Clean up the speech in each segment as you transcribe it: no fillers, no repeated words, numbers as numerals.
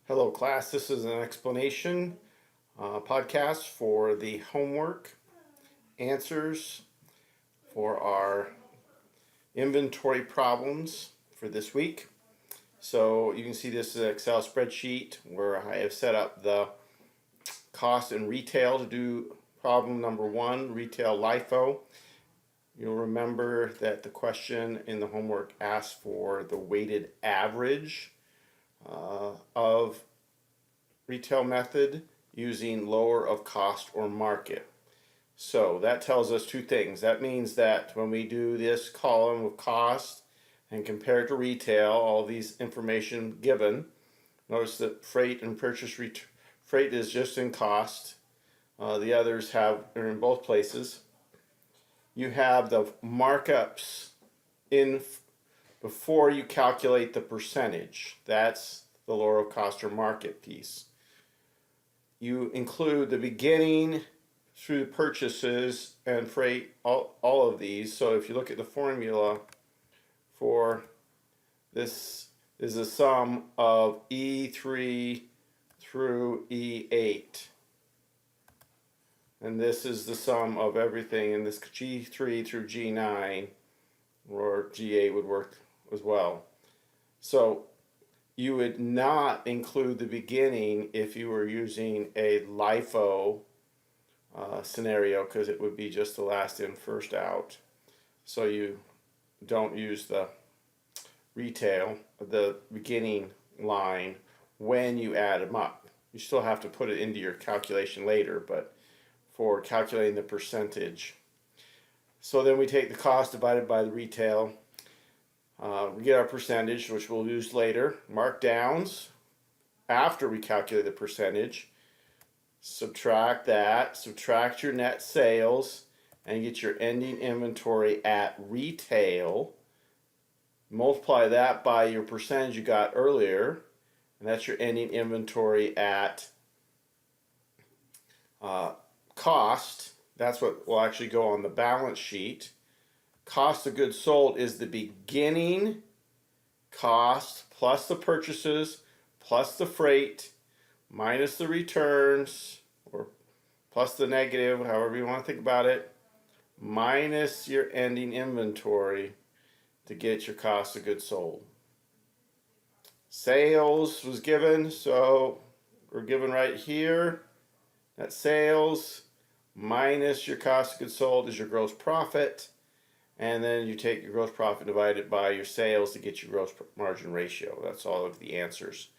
Hello class, this is an explanation podcast for the homework answers for our inventory problems for this week. So you can see this is an Excel spreadsheet where I have set up the cost in retail to do problem number 1, retail LIFO. You'll remember that the question in the homework asked for the weighted average of retail method using lower of cost or market. So that tells us two things. That means that when we do this column of cost and compare it to retail, all these information given, notice that freight and freight is just in cost. The others are in both places. You have the markups in before you calculate the percentage. That's the lower of cost or market piece. You include the beginning through purchases and freight, all of these. So if you look at the formula for this, is a sum of E3 through E8. And this is the sum of everything, and this G3 through G9, or G8 would work as well. So you would not include the beginning if you were using a LIFO scenario, because it would be just the last in, first out. So you don't use the retail, the beginning line, when you add them up. You still have to put it into your calculation later, but for calculating the percentage. So then we take the cost divided by the retail. We get our percentage, which we'll use later. Markdowns, after we calculate the percentage, subtract that, subtract your net sales, and get your ending inventory at retail. Multiply that by your percentage you got earlier, and that's your ending inventory at cost. That's what will actually go on the balance sheet. Cost of goods sold is the beginning cost plus the purchases plus the freight minus the returns, or plus the negative, however you want to think about it, minus your ending inventory to get your cost of goods sold. Sales was given, so we're given right here. That sales minus your cost of goods sold is your gross profit. And then you take your gross profit divided by your sales to get your gross margin ratio. That's all of the answers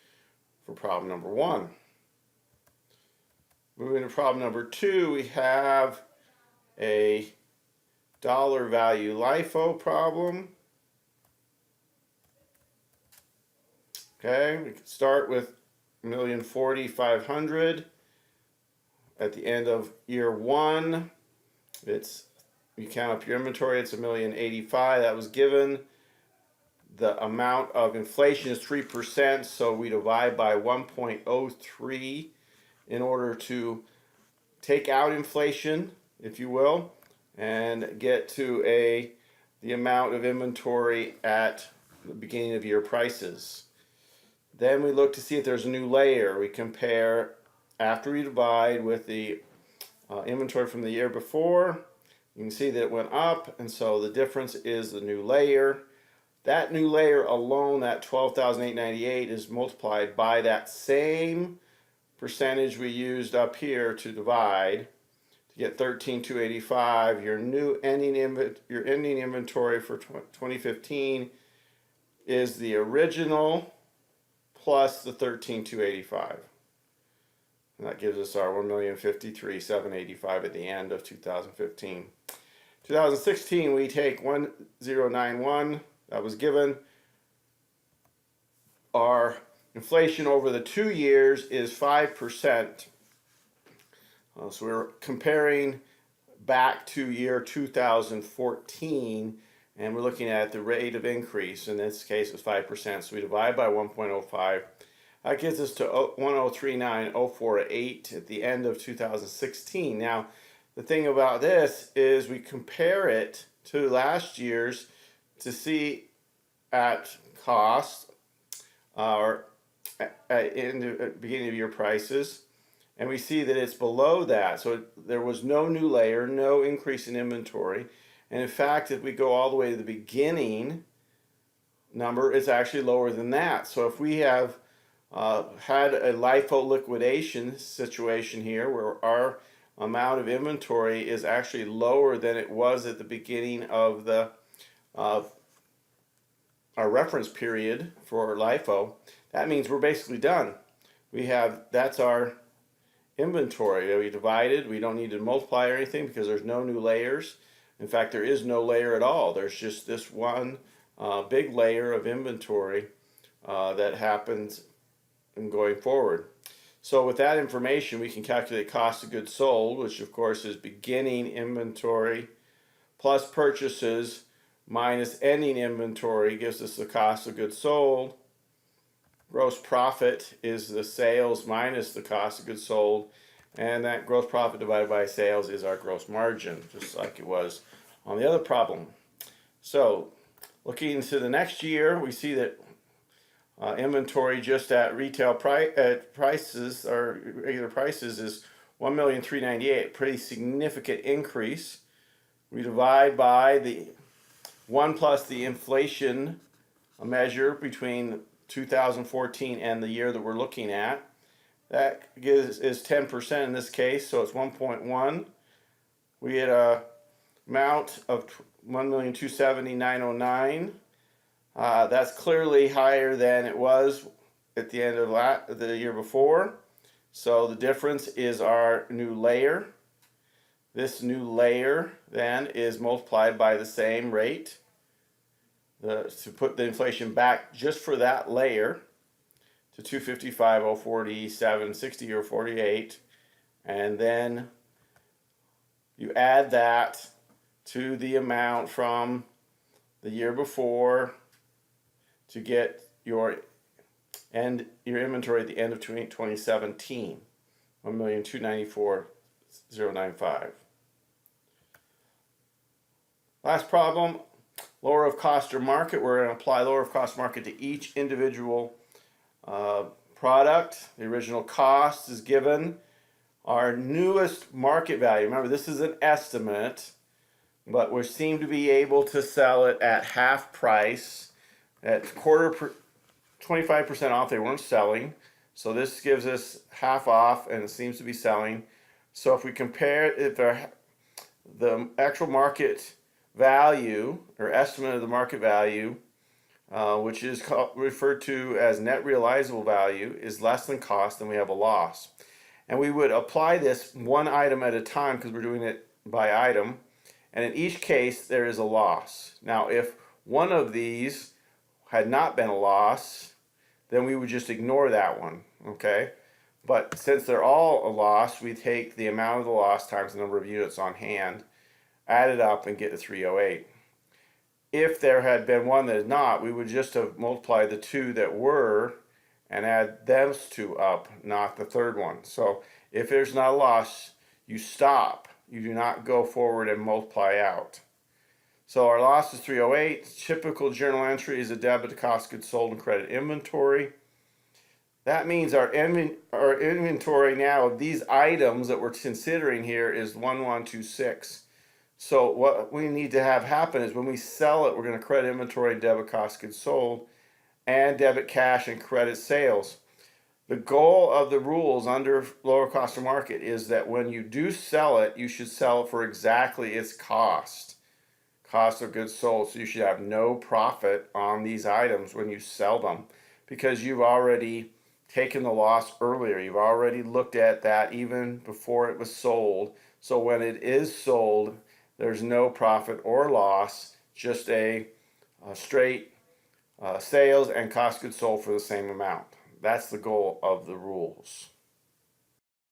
for problem number 1. Moving to problem number 2, we have a dollar value LIFO problem. Okay, we can start with $1,040,500. At the end of year 1, you count up your inventory, it's $1,085,000. That was given. The amount of inflation is 3%, so we divide by 1.03 in order to take out inflation, if you will, and get to the amount of inventory at the beginning of year prices. Then we look to see if there's a new layer. We compare after we divide with the inventory from the year before. You can see that it went up, and so the difference is the new layer. That new layer alone, that $12,898, is multiplied by that same percentage we used up here to divide to get $13,285. Your ending inventory for 2015 is the original plus the $13,285. And that gives us our $1,053,785 at the end of 2015. 2016, we take 1091, that was given. Our inflation over the 2 years is 5%. So we're comparing back to year 2014, and we're looking at the rate of increase. In this case, it's 5%. So we divide by 1.05. That gets us to 1039048 at the end of 2016. Now, the thing about this is we compare it to last year's to see at cost, or in the beginning of year prices, and we see that it's below that. So there was no new layer, no increase in inventory. And in fact, if we go all the way to the beginning number, it's actually lower than that. So if we have had a LIFO liquidation situation here where our amount of inventory is actually lower than it was at the beginning of the our reference period for LIFO, that means we're basically done. That's our inventory. We divided, we don't need to multiply or anything because there's no new layers. In fact, there is no layer at all. There's just this one big layer of inventory that happens in going forward. So with that information, we can calculate cost of goods sold, which of course is beginning inventory plus purchases minus ending inventory gives us the cost of goods sold. Gross profit is the sales minus the cost of goods sold, and that gross profit divided by sales is our gross margin, just like it was on the other problem. So looking into the next year, we see that inventory just at retail prices or regular prices is $1,398,000, pretty significant increase. We divide by the 1 plus the inflation measure between 2014 and the year that we're looking at. That is 10% in this case, so it's 1.1. We had a amount of $1,270,909. That's clearly higher than it was at the end of the year before. So the difference is our new layer. This new layer then is multiplied by the same rate to put the inflation back just for that layer to 255, 047, 60 or 48, and then you add that to the amount from the year before to get your inventory at the end of 2017, 1,294,095. Last problem, lower of cost or market. We're going to apply lower of cost market to each individual product. The original cost is given. Our newest market value, remember this is an estimate, but we seem to be able to sell it at half price, at 25% off. They weren't selling, so this gives us half off and it seems to be selling. So if we compare the actual market value or estimate of the market value, which is referred to as net realizable value, is less than cost, then we have a loss. And we would apply this one item at a time because we're doing it by item. And in each case, there is a loss. Now, if one of these had not been a loss, then we would just ignore that one, okay? But since they're all a loss, we take the amount of the loss times the number of units on hand, add it up, and get to 308. If there had been one that is not, we would just have multiplied the two that were and add those two up, not the third one. So if there's not a loss, you stop. You do not go forward and multiply out. So our loss is 308. Typical journal entry is a debit to cost of goods sold and credit inventory. That means our inventory now of these items that we're considering here is 1126. So what we need to have happen is when we sell it, we're going to credit inventory and debit cost of goods sold and debit cash and credit sales. The goal of the rules under lower cost of market is that when you do sell it, you should sell it for exactly its cost of goods sold. So you should have no profit on these items when you sell them because you've already taken the loss earlier. You've already looked at that even before it was sold. So when it is sold, there's no profit or loss, just a straight sales and cost of goods sold for the same amount. That's the goal of the rules.